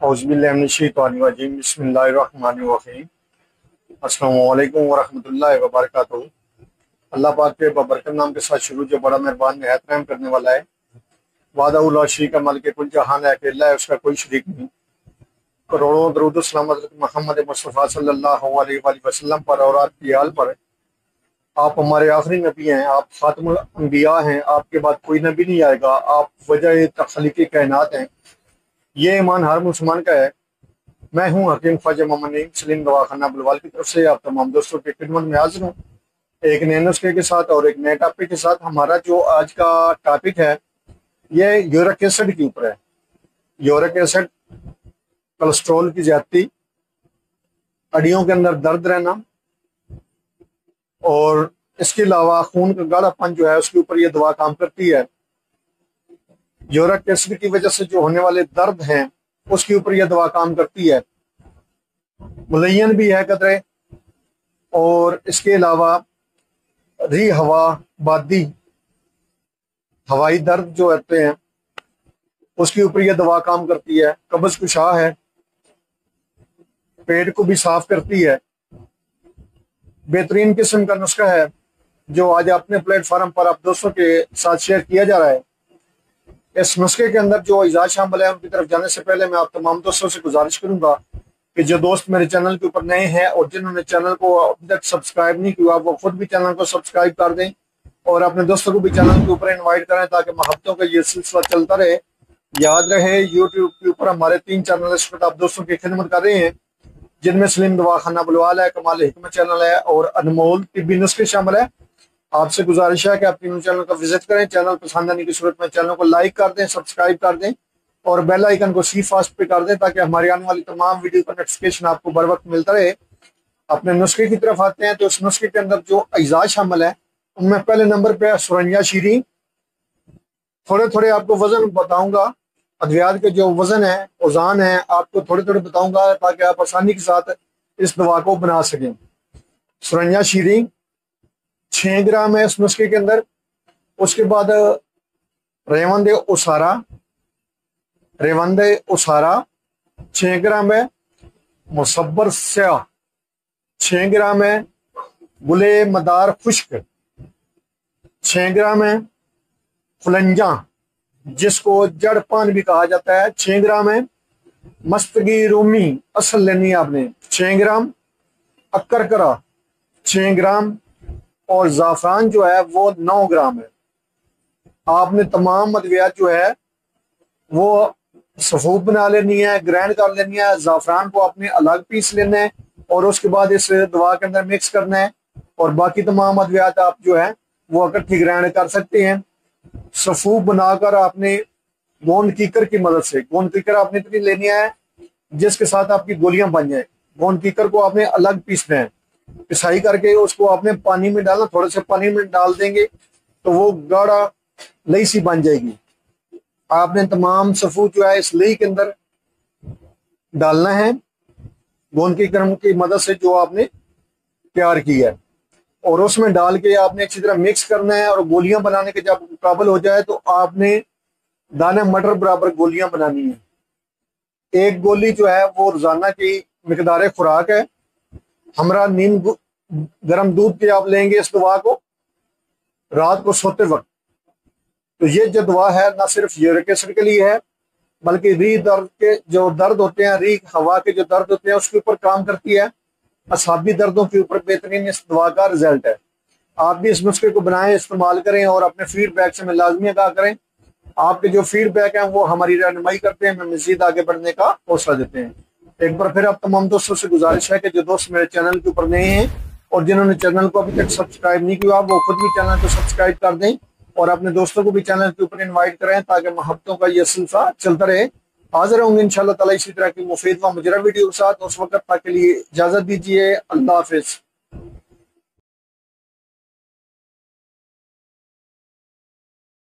औज़ुबिल्लाहि बिस्मिल्लाहिर्रहमानिर्रहीम। अस्सलामु अलैकुम वरहमतुल्लाहि वबरकातुहू। अल्लाह पाक के बबरकत नाम के साथ शुरू जो बड़ा मेहरबान निहायत रहम करने वाला है। वादा ला शरीक मालिक कुल जहान है, अकेला है, उसका कोई शरीक नहीं। करोड़ों दरूद सलाम हज़रत मोहम्मद मुस्तफ़ा सल्लल्लाहु अलैहि वसल्लम पर और आपकी आल पर। आप हमारे आखिरी नबी हैं, आप खातमुल अंबिया हैं, आपके बाद कोई नबी नहीं आएगा। आप वजह तख्लीक़ कायनात हैं। ये ईमान हर मुसलमान का है। मैं हूँ हकीम ख्वाजा मोहम्मद नईम सलीम दवाखाना बुलवाल की तरफ से आप तमाम दोस्तों की खिदमत में हाजिर हूँ, एक नए नुस्खे के साथ और एक नए टॉपिक के साथ। हमारा जो आज का टॉपिक है ये यूरिक एसिड के ऊपर है। यूरिक एसिड, कोलेस्ट्रॉल की ज्यादती, हड्डियों के अंदर दर्द रहना और इसके अलावा खून का गाढ़ापन जो है उसके ऊपर ये दवा काम करती है। यूरिक एसिड की वजह से जो होने वाले दर्द हैं उसके ऊपर यह दवा काम करती है। मुलय्यन भी है कतरे, और इसके अलावा री हवा बादी, हवाई दर्द जो रहते हैं उसके ऊपर यह दवा काम करती है। कब्ज कुशा है, पेट को भी साफ करती है। बेहतरीन किस्म का नुस्खा है जो आज अपने प्लेटफॉर्म पर आप दोस्तों के साथ शेयर किया जा रहा है। इस नुस्खे के अंदर जो अज़ा शामिल है उनकी तरफ जाने से पहले मैं आप तमाम दोस्तों से गुजारिश करूंगा कि जो दोस्त मेरे चैनल के ऊपर नए हैं और जिन्होंने चैनल को अभी तक सब्सक्राइब नहीं किया वो खुद भी चैनल को सब्सक्राइब कर दें और अपने दोस्तों को भी चैनल के ऊपर इनवाइट करें ताकि महब्बतों का ये सिलसिला चलता रहे। याद रहे यूट्यूब के ऊपर हमारे 3 चैनल इस वक्त आप दोस्तों की खिदमत कर रहे हैं, जिनमें सलीम दवाखाना बुलवाल है, कमाल हिकमत चैनल है और अनमोल तिब्बी नुस्खे शामिल है। आपसे गुजारिश है कि आप तीनों चैनल को विजिट करें। चैनल पसंद आने की सूरत में चैनल को लाइक कर दें, सब्सक्राइब कर दें और बेल आइकन को सी फास्ट पे कर दें ताकि हमारी आने वाली तमाम वीडियो का नोटिफिकेशन आपको बर वक्त मिलता रहे। अपने नुस्खे की तरफ आते हैं तो इस नुस्खे के अंदर जो अज्जा शामिल है उनमें पहले नंबर पे है सुरंजा शीरी। थोड़े थोड़े आपको वजन बताऊंगा, अद्वियात के जो वजन है औजान है आपको थोड़े थोड़े बताऊंगा ताकि आप आसानी के साथ इस दवा को बना सकें। सुरंजा शीरी 6 ग्राम है इस नुस्खे के अंदर। उसके बाद रेवंद उसारा, रेवंद उसारा 6 ग्राम है। मुसब्बर स्याह 6 ग्राम है। गुले मदार खुश्क 6 ग्राम है। फुलंजा जिसको जड़ पान भी कहा जाता है 6 ग्राम है। मस्तगी रूमी असल लेनी है आपने 6 ग्राम। अक्करकरा 6 ग्राम और ज़ाफ़रान जो है वो 9 ग्राम है। आपने तमाम अद्वियात जो है वो सफूफ बना लेनी है, ग्राइंड कर लेनी है। ज़ाफ़रान को आपने अलग पीस लेना है और उसके बाद इस दवा के अंदर मिक्स करना है और बाकी तमाम अद्वियात आप जो है वो इकट्ठी ग्राइंड कर सकते हैं। सफूफ बनाकर आपने गोंद कीकर की मदद से, गोंद कीकर आपने इतनी लेनी है जिसके साथ आपकी गोलियां बन जाए। गोंद कीकर को आपने अलग पीसना है, पिसाई करके उसको आपने पानी में डालना, थोड़े से पानी में डाल देंगे तो वो गाढ़ा लई सी बन जाएगी। आपने तमाम सफूफ जो है इस लई के अंदर डालना है गोंद की क्रम की मदद से जो आपने तैयार की है और उसमें डाल के आपने अच्छी तरह मिक्स करना है। और गोलियां बनाने के जब काबिल हो जाए तो आपने दाने मटर बराबर गोलियां बनानी है। एक गोली जो है वो रोजाना की मिकदार खुराक है। हमरा नीम गर्म दूध के आप लेंगे इस दवा को रात को सोते वक्त। तो ये जो दवा है ना सिर्फ यूरिक एसिड के लिए है बल्कि री दर्द के जो दर्द होते हैं, री हवा के जो दर्द होते हैं उसके ऊपर काम करती है। असाबी दर्दों के ऊपर बेहतरीन इस दवा का रिजल्ट है। आप भी इस नुस्खे को बनाएं, इस्तेमाल करें और अपने फीडबैक से हमें लाजमी आगाह करें। आपके जो फीडबैक हैं वो हमारी रहनुमाई करते हैं, हमें मजीद आगे बढ़ने का हौसला देते हैं। एक बार फिर आप तमाम दोस्तों से गुजारिश है कि जो दोस्त मेरे चैनल के ऊपर नए हैं और जिन्होंने चैनल को अभी तक सब्सक्राइब नहीं किया वो खुद भी चैनल को सब्सक्राइब कर दें और अपने दोस्तों को भी चैनल के ऊपर इनवाइट करें ताकि मोहब्बतों का यह सिलसिला चलता रहे। हाजिर होंगे इंशाअल्लाह ताला इसी तरह की मुफीद व मुजरा वीडियो के साथ। उस वक्त तक के लिए इजाजत दीजिए। अल्लाह हाफिज।